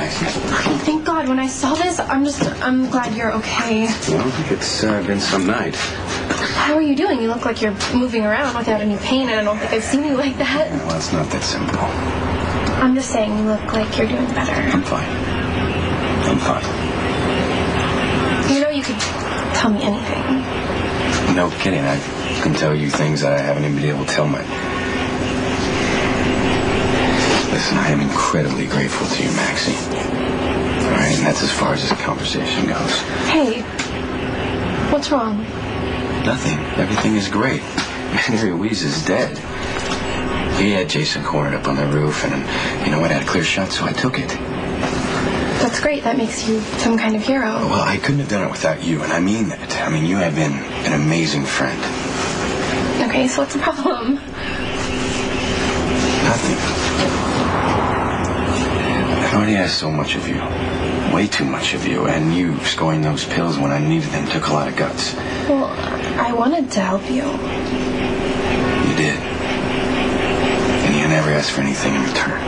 Maxie? Okay, thank God. When I saw this, I'm glad you're okay. Well, it's been some night. How are you doing? You look like you're moving around without any pain, and I don't think I've seen you like that. Well, it's not that simple. I'm just saying you look like you're doing better. I'm fine. I'm fine. You know you could tell me anything. No kidding. I can tell you things that I haven't even been able to tell my... Listen, I am incredibly grateful to you, Maxie. All right, and that's as far as this conversation goes. Hey, what's wrong? Nothing. Everything is great. Manny Ruiz is dead. He had Jason cornered up on the roof, and you know what? I had a clear shot, so I took it. That's great. That makes you some kind of hero. Well, I couldn't have done it without you, and I mean that. I mean, you have been an amazing friend. Okay, so what's the problem? Nothing. I've already asked so much of you. Way too much of you, and you scoring those pills when I needed them took a lot of guts. Well, I wanted to help you. You did. And you never asked for anything in return.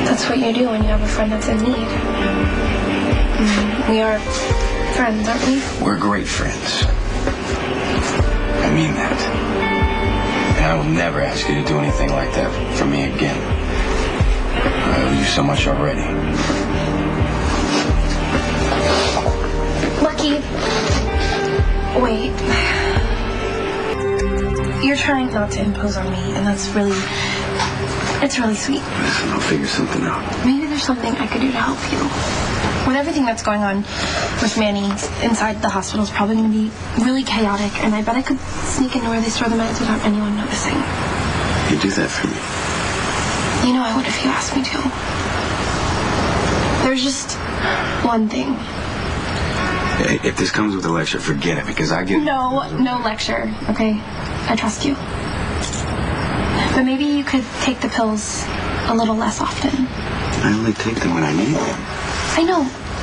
That's what you do when you have a friend that's in need. We are friends, aren't we? We're great friends. I mean that. And I will never ask you to do anything like that for me again. I owe you so much already. Lucky. Wait. You're trying not to impose on me, and it's really sweet. Listen, I'll figure something out. Maybe there's something I could do to help you. With everything that's going on with Manny inside the hospital is probably going to be really chaotic, and I bet I could sneak into where they store the meds without anyone noticing. You do that for me? You know I would if you asked me to. There's just one thing. If this comes with a lecture, forget it, because I get... No lecture, okay? I trust you. But maybe you could take the pills a little less often. I only take them when I need them.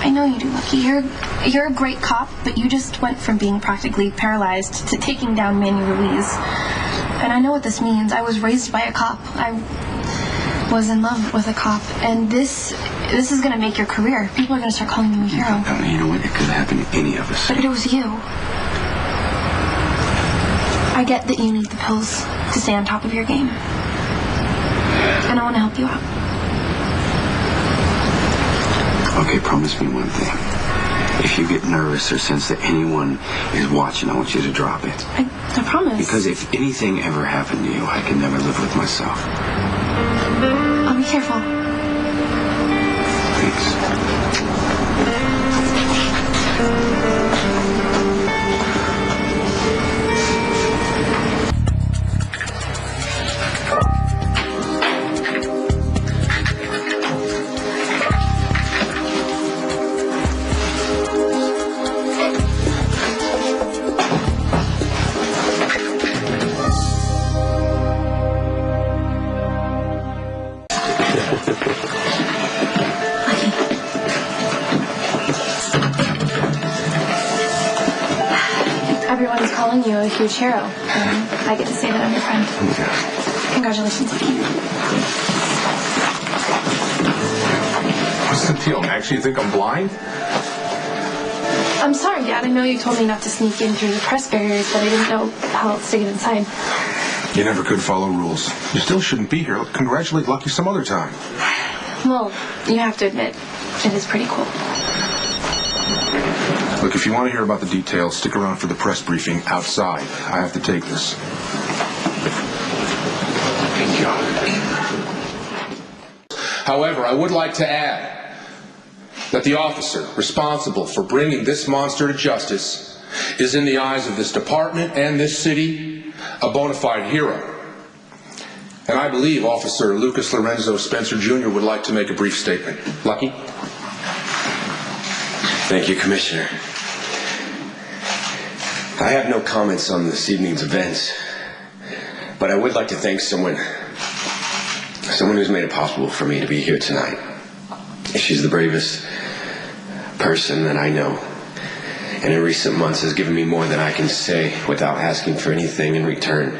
I know you do, Lucky. You're a great cop, but you just went from being practically paralyzed to taking down Manny Ruiz. And I know what this means. I was raised by a cop. I was in love with a cop, and this is going to make your career. People are going to start calling you a hero. No, you know what? It could happen to any of us. But it was you. I get that you need the pills to stay on top of your game. And I want to help you out. Okay, promise me one thing. If you get nervous or sense that anyone is watching, I want you to drop it. I promise. Because if anything ever happened to you, I can never live with myself. I'll be careful. Thanks. Everyone's calling you a huge hero. I get to say that I'm your friend. Congratulations, Lucky. What's the deal, Maxie? You think I'm blind? I'm sorry, Dad. I know you told me not to sneak in through the press barriers, but I didn't know how else to get inside. You never could follow rules. You still shouldn't be here. Congratulate Lucky some other time. Well, you have to admit, it is pretty cool. Look, if you want to hear about the details, stick around for the press briefing outside. I have to take this. Thank you. However, I would like to add that the officer responsible for bringing this monster to justice is, in the eyes of this department and this city, a bona fide hero. And I believe Officer Lucas Lorenzo Spencer Jr. would like to make a brief statement. Lucky? Thank you, Commissioner. I have no comments on this evening's events, but I would like to thank someone who's made it possible for me to be here tonight. She's the bravest person that I know, and in recent months has given me more than I can say without asking for anything in return.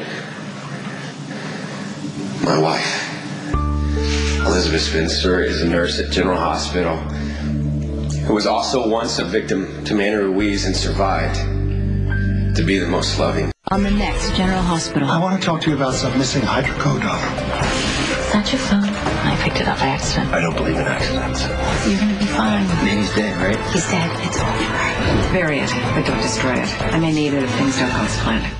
My wife, Elizabeth Spencer is a nurse at General Hospital who was also once a victim to Manny Ruiz and survived to be the most loving. On the next General Hospital. I want to talk to you about some missing hydrocodone. Is that your phone? I picked it up by accident. I don't believe in accidents. You're gonna be fine. Manny's dead, right? He's dead. It's over. Bury it, but don't destroy it. I may need it if things don't go as planned.